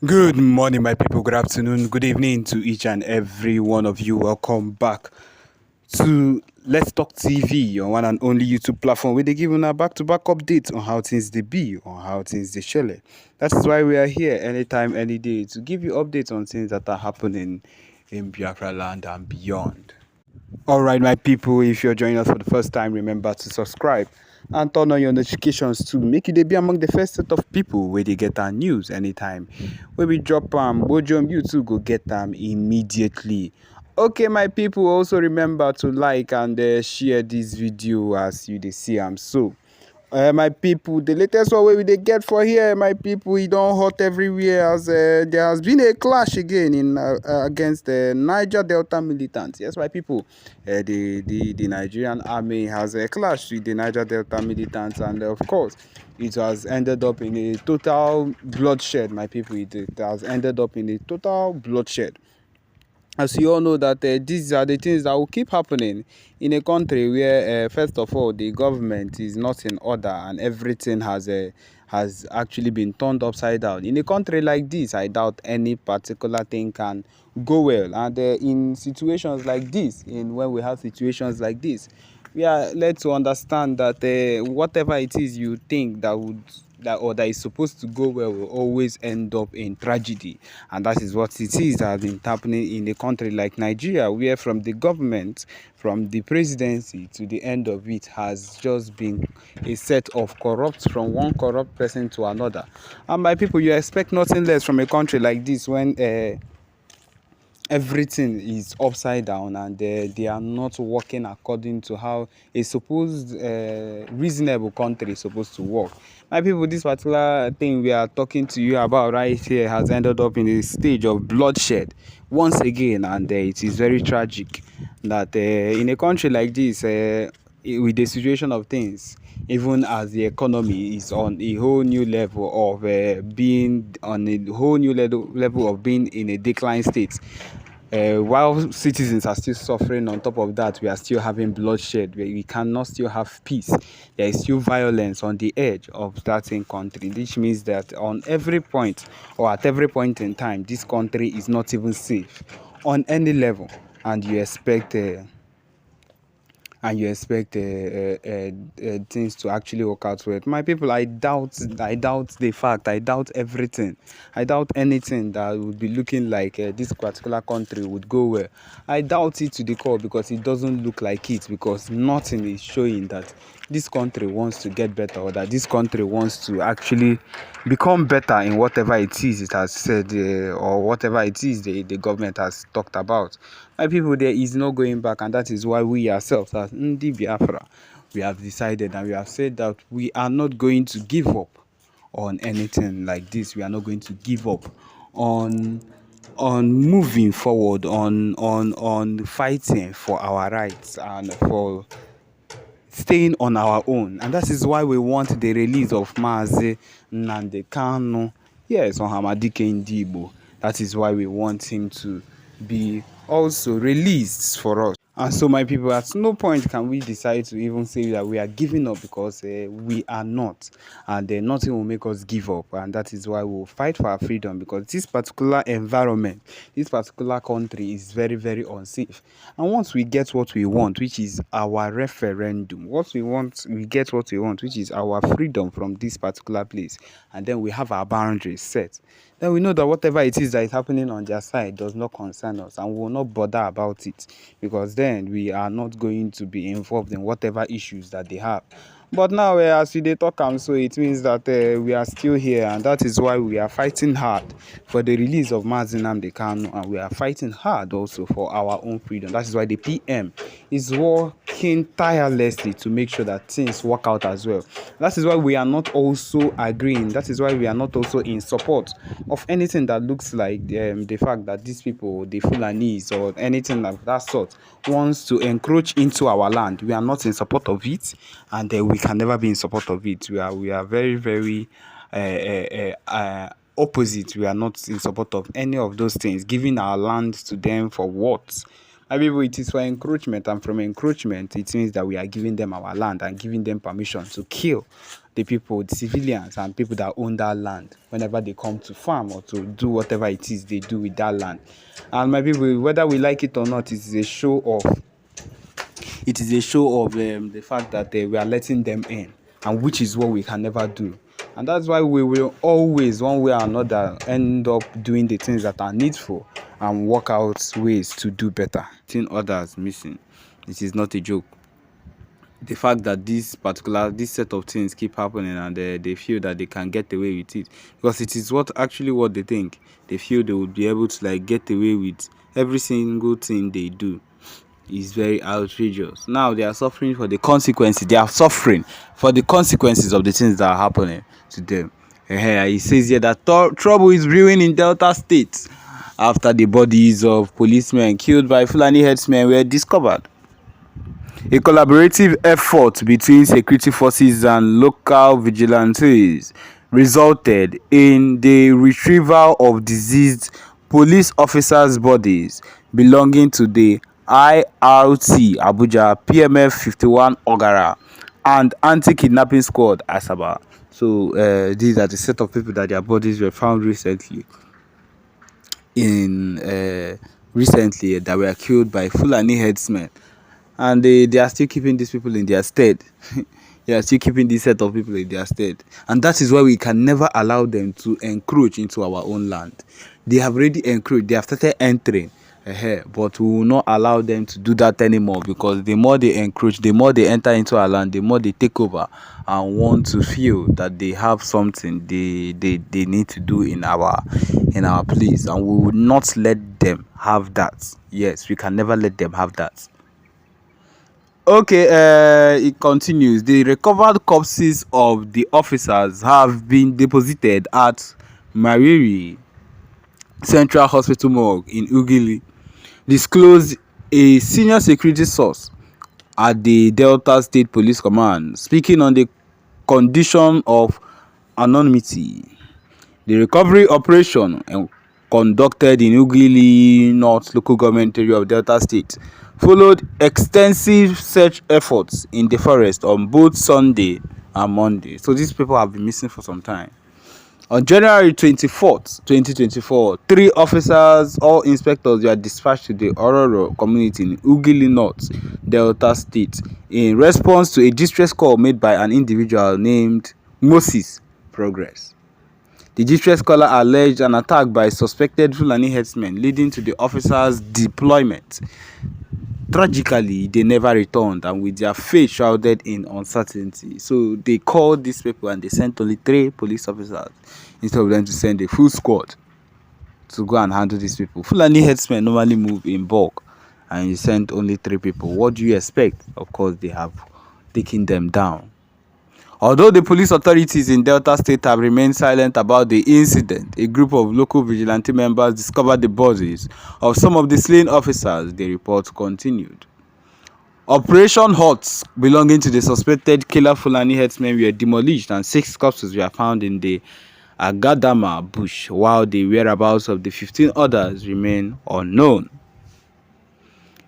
Good morning, my people. Good afternoon, good evening to each and every one of you. Welcome back to Let's Talk TV, your one and only YouTube platform where they give you a back-to-back update on how things they be, on how things they shell. That is why we are here anytime, any day to give you updates on things that are happening in Biafra land and beyond. All right, my people, if you're joining us for the first time, remember to subscribe and turn on your notifications to make you be among the first set of people where they get our news anytime. When we drop Bojum, you too go get them immediately. Okay, my people, also remember to like and share this video as you they see am so. My people, the latest one we they get for here, my people, it don't hot everywhere as there has been a clash again in against the Niger Delta militants. Yes, my people, the Nigerian army has a clash with the Niger Delta militants, and of course, it has ended up in a total bloodshed. My people, it has ended up in a total bloodshed. As you all know that these are the things that will keep happening in a country where first of all the government is not in order and everything has actually been turned upside down. In a country like this, I doubt any particular thing can go well, and in situations like this, when we have situations like this, we are led to understand that whatever it is you think that is supposed to go well will always end up in tragedy, and that is what it is that has been happening in a country like Nigeria, where from the government, from the presidency to the end of it, has just been a set of corrupt from one corrupt person to another. And by people, you expect nothing less from a country like this when everything is upside down and they are not working according to how a supposed reasonable country is supposed to work. My people, this particular thing we are talking to you about right here has ended up in a stage of bloodshed once again, and it is very tragic that in a country like this, with the situation of things, even as the economy is on a whole new level of being on a whole new level of being in a decline state, while citizens are still suffering, on top of that we are still having bloodshed, where we cannot still have peace. There is still violence on the edge of that same country, which means that on every point, or at every point in time, this country is not even safe on any level, and you expect things to actually work out well. My people, I doubt the fact, I doubt everything, I doubt anything that would be looking like this particular country would go well. I doubt it to the core, because it doesn't look like it, because nothing is showing that this country wants to get better, or that this country wants to actually become better in whatever it is it has said, or whatever it is the government has talked about. My people, there is no going back, and that is why we ourselves as Ndi Biafra, we have decided and we have said that we are not going to give up on anything like this. We are not going to give up on moving forward, on fighting for our rights and for staying on our own. And that is why we want the release of Mazi Nnamdi Kanu, yes, on Hamadike Ndibo. That is why we want him to be also released for us. And so, my people, at no point can we decide to even say that we are giving up, because we are not, and nothing will make us give up. And that is why we'll fight for our freedom, because this particular environment, this particular country is very, very unsafe. And once we get what we want, which is our referendum, what we want, we get what we want, which is our freedom from this particular place, and then we have our boundaries set, then we know that whatever it is that is happening on their side does not concern us, and we will not bother about it, because then we are not going to be involved in whatever issues that they have. But now, as we dey talk am, so it means that we are still here, and that is why we are fighting hard for the release of Mazi Nnamdi Kanu, and we are fighting hard also for our own freedom. That is why the PM is working tirelessly to make sure that things work out as well. That is why we are not also agreeing. That is why we are not also in support of anything that looks like the fact that these people, the Fulanis or anything of that sort, wants to encroach into our land. We are not in support of it, and we can never be in support of it. We are very, very opposite. We are not in support of any of those things. Giving our land to them for what? My people, it is for encroachment, and from encroachment, it means that we are giving them our land and giving them permission to kill the people, the civilians and people that own that land whenever they come to farm or to do whatever it is they do with that land. And my people, whether we like it or not, it is a show of the fact that we are letting them in, and which is what we can never do. And that's why we will always, one way or another, end up doing the things that are needful and work out ways to do better. Seeing others missing, it is not a joke. The fact that this set of things keep happening, and they feel that they can get away with it, because it is what they think. They feel they would be able to like get away with every single thing they do, is very outrageous. Now they are suffering for the consequences. They are suffering for the consequences of the things that are happening to them. He says here that trouble is brewing in Delta State after the bodies of policemen killed by Fulani herdsmen were discovered. A collaborative effort between security forces and local vigilantes resulted in the retrieval of deceased police officers' bodies belonging to the IRT Abuja, PMF 51 Ogara, and Anti-Kidnapping Squad Asaba. So these are the set of people that their bodies were found recently that were killed by Fulani herdsmen. And they are still keeping these people in their stead. They are still keeping this set of people in their stead. And that is why we can never allow them to encroach into our own land. They have already encroached. They have started entering. But we will not allow them to do that anymore, because the more they encroach, the more they enter into our land, the more they take over and want to feel that they have something they need to do in our place. And we will not let them have that. Yes, we can never let them have that. Okay, it continues. The recovered corpses of the officers have been deposited at Mariri Central Hospital morgue in Ugili, disclosed a senior security source at the Delta State Police Command, speaking on the condition of anonymity. The recovery operation conducted in Ugili North local government area of Delta State followed extensive search efforts in the forest on both Sunday and Monday. So these people have been missing for some time. On January 24th, 2024, 3 officers, all inspectors, were dispatched to the Ororo community in Ugili North, Delta State, in response to a distress call made by an individual named Moses Progress. The distress caller alleged an attack by suspected Fulani herdsmen, leading to the officers' deployment. Tragically, they never returned, and with their fate shrouded in uncertainty. So they called these people and they sent only 3 police officers instead of them to send a full squad to go and handle these people. Fulani herdsmen normally move in bulk, and you sent only 3 people. What do you expect? Of course, they have taken them down. Although the police authorities in Delta State have remained silent about the incident, a group of local vigilante members discovered the bodies of some of the slain officers. The report continued. Operation Huts belonging to the suspected killer Fulani herdsmen were demolished, and 6 corpses were found in the Agadama bush, while the whereabouts of the 15 others remain unknown.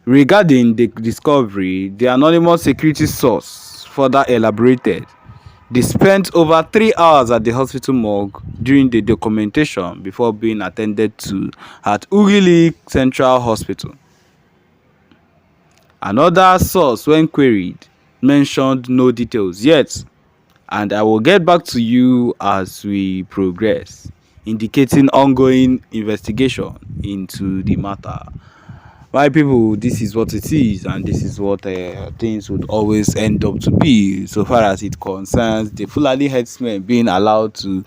Regarding the discovery, the anonymous security source further elaborated. They spent over 3 hours at the hospital morgue during the documentation before being attended to at Ugili Central Hospital. Another source, when queried, mentioned no details yet, and I will get back to you as we progress, indicating ongoing investigation into the matter. My people, this is what it is, and this is what things would always end up to be, so far as it concerns the Fulani herdsmen being allowed to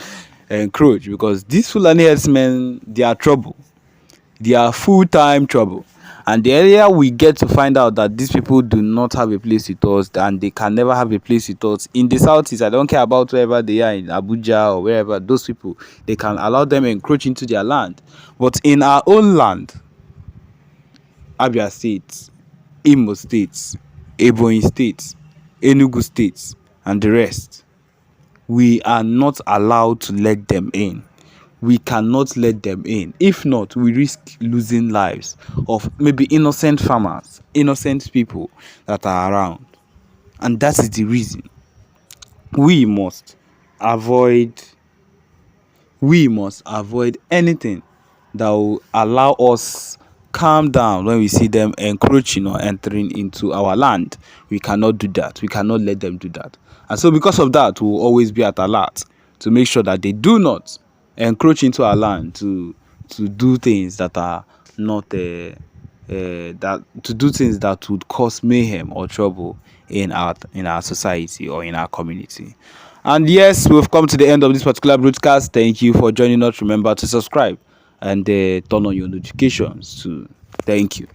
encroach, because these Fulani herdsmen, they are trouble. They are full-time trouble. And the earlier we get to find out that these people do not have a place with us, and they can never have a place with us in the southeast, I don't care about wherever they are, in Abuja or wherever, those people, they can allow them encroach into their land. But in our own land, Abia State, Imo State, Ebonyi State, Enugu State, and the rest, we are not allowed to let them in. We cannot let them in. If not, we risk losing lives of maybe innocent farmers, innocent people that are around. And that is the reason. we must avoid anything that will allow us calm down when we see them encroaching or entering into our land. We cannot do that. We cannot let them do that. And so because of that, we will always be at alert to make sure that they do not encroach into our land to do things that are not that to do things that would cause mayhem or trouble in our society or in our community. And yes, we've come to the end of this particular broadcast. Thank you for joining us. Remember to subscribe and turn on your notifications too. Thank you.